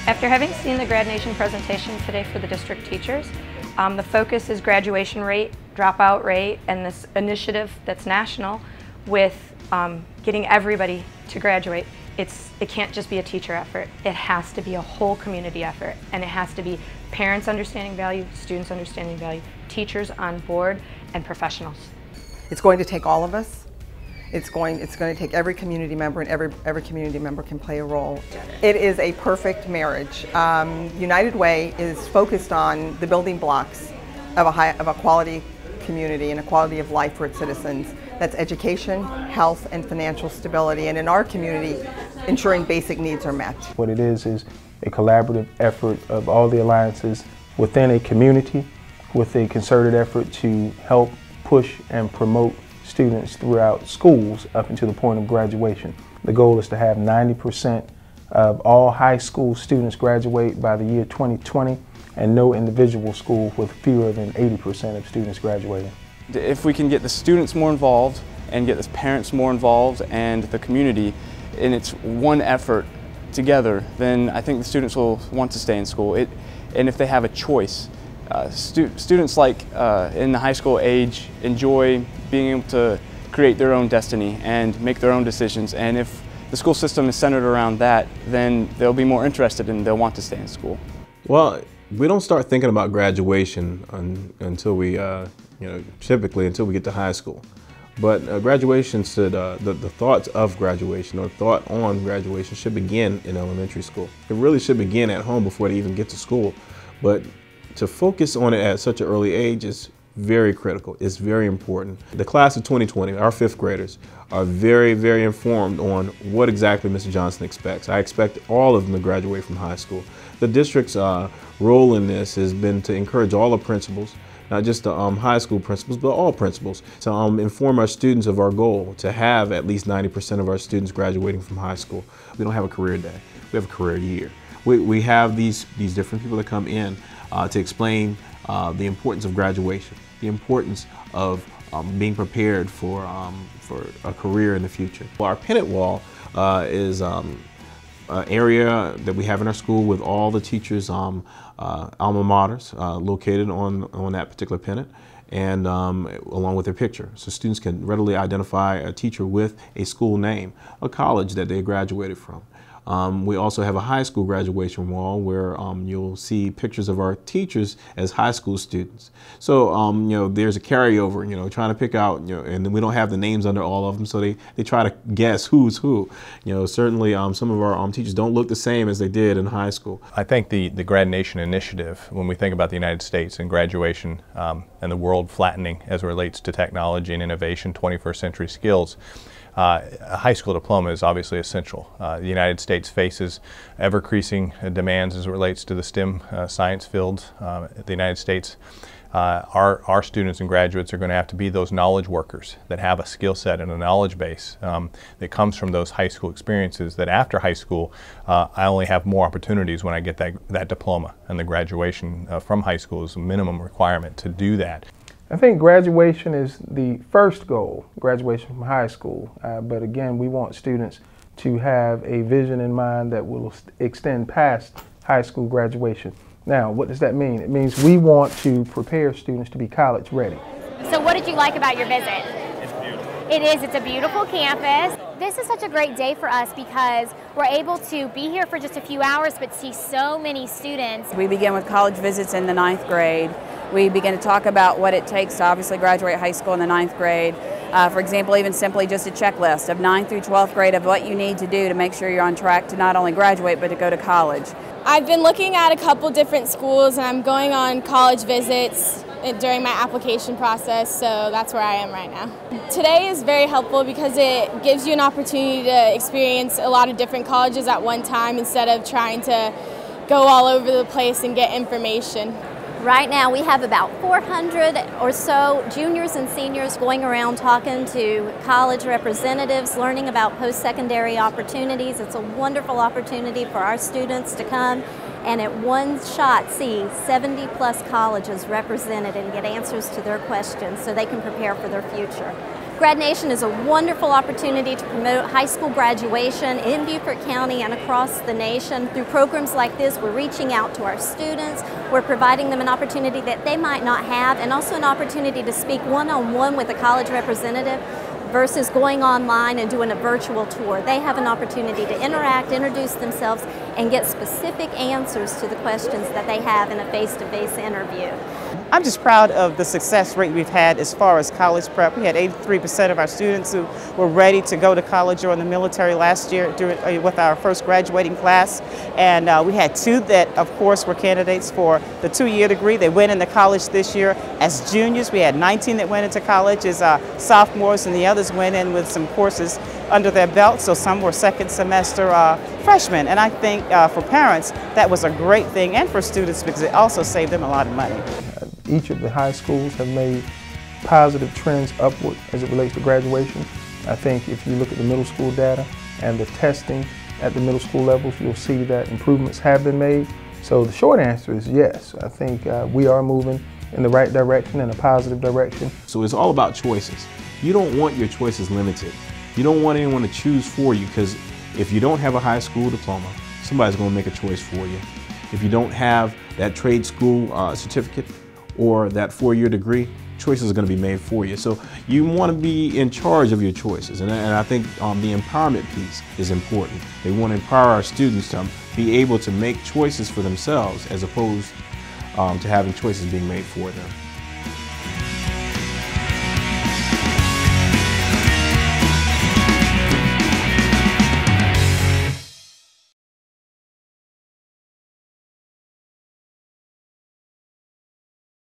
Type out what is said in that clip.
After having seen the Grad Nation presentation today for the district teachers, the focus is graduation rate, dropout rate, and this initiative that's national with getting everybody to graduate. It can't just be a teacher effort. It has to be a whole community effort, and it has to be parents understanding value, students understanding value, teachers on board, and professionals. It's going to take all of us. It's going to take every community member, and every community member can play a role. It is a perfect marriage. United Way is focused on the building blocks of a quality community and a quality of life for its citizens. That's education, health, and financial stability. And in our community, ensuring basic needs are met. What it is a collaborative effort of all the alliances within a community with a concerted effort to help push and promote students throughout schools up until the point of graduation. The goal is to have 90% of all high school students graduate by the year 2020 and no individual school with fewer than 80% of students graduating. If we can get the students more involved and get the parents more involved and the community in its one effort together, then I think the students will want to stay in school. And if they have a choice, students like in the high school age enjoy being able to create their own destiny and make their own decisions, and if the school system is centered around that, then they'll be more interested and they'll want to stay in school. Well, we don't start thinking about graduation until we, typically until we get to high school. But graduation should, the thoughts of graduation or thought on graduation should begin in elementary school. It really should begin at home before they even get to school. But to focus on it at such an early age is very critical. It's very important. The class of 2020, our fifth graders, are very, very informed on what exactly Mr. Johnson expects. I expect all of them to graduate from high school. The district's role in this has been to encourage all the principals, not just the high school principals, but all principals, to inform our students of our goal to have at least 90% of our students graduating from high school. We don't have a career day, we have a career year. We have these different people that come in to explain the importance of graduation, the importance of being prepared for a career in the future. Well, our pennant wall is an area that we have in our school with all the teachers' alma maters located on that particular pennant, and along with their picture. So students can readily identify a teacher with a school name, a college that they graduated from. We also have a high school graduation wall where you'll see pictures of our teachers as high school students. So there's a carryover, trying to pick out, and we don't have the names under all of them, so they try to guess who's who. Certainly some of our teachers don't look the same as they did in high school. I think the Grad Nation initiative, when we think about the United States and graduation and the world flattening as it relates to technology and innovation, 21st century skills, a high school diploma is obviously essential. The United States faces ever-increasing demands as it relates to the STEM science fields. The United States, our students and graduates are going to have to be those knowledge workers that have a skill set and a knowledge base that comes from those high school experiences, that after high school I only have more opportunities when I get that diploma, and the graduation from high school is a minimum requirement to do that. I think graduation is the first goal, graduation from high school. But again, we want students to have a vision in mind that will extend past high school graduation. Now, what does that mean? It means we want to prepare students to be college ready. So what did you like about your visit? It's beautiful. It is. It's a beautiful campus. This is such a great day for us because we're able to be here for just a few hours but see so many students. We begin with college visits in the 9th grade. We begin to talk about what it takes to obviously graduate high school in the 9th grade. For example, even simply just a checklist of 9th through 12th grade of what you need to do to make sure you're on track to not only graduate but to go to college. I've been looking at a couple different schools and I'm going on college visits during my application process, so that's where I am right now. Today is very helpful because it gives you an opportunity to experience a lot of different colleges at one time instead of trying to go all over the place and get information. Right now we have about 400 or so juniors and seniors going around talking to college representatives, learning about post-secondary opportunities. It's a wonderful opportunity for our students to come and at one shot see 70+ colleges represented and get answers to their questions so they can prepare for their future. Grad Nation is a wonderful opportunity to promote high school graduation in Beaufort County and across the nation. Through programs like this, we're reaching out to our students, we're providing them an opportunity that they might not have, and also an opportunity to speak one-on-one with a college representative versus going online and doing a virtual tour. They have an opportunity to interact, introduce themselves, and get specific answers to the questions that they have in a face-to-face interview. I'm just proud of the success rate we've had as far as college prep. We had 83% of our students who were ready to go to college or in the military last year with our first graduating class. And we had 2 that, of course, were candidates for the 2-year degree. They went into college this year as juniors. We had 19 that went into college as sophomores, and the others went in with some courses under their belt, so some were second semester freshmen. And I think for parents, that was a great thing, and for students because it also saved them a lot of money. Each of the high schools have made positive trends upward as it relates to graduation. I think if you look at the middle school data and the testing at the middle school levels, you'll see that improvements have been made. So the short answer is yes. I think we are moving in the right direction, in a positive direction. So it's all about choices. You don't want your choices limited. You don't want anyone to choose for you, because if you don't have a high school diploma, somebody's going to make a choice for you. If you don't have that trade school certificate or that 4-year degree, choices are going to be made for you. So you want to be in charge of your choices, and I think the empowerment piece is important. They want to empower our students to be able to make choices for themselves as opposed to having choices being made for them.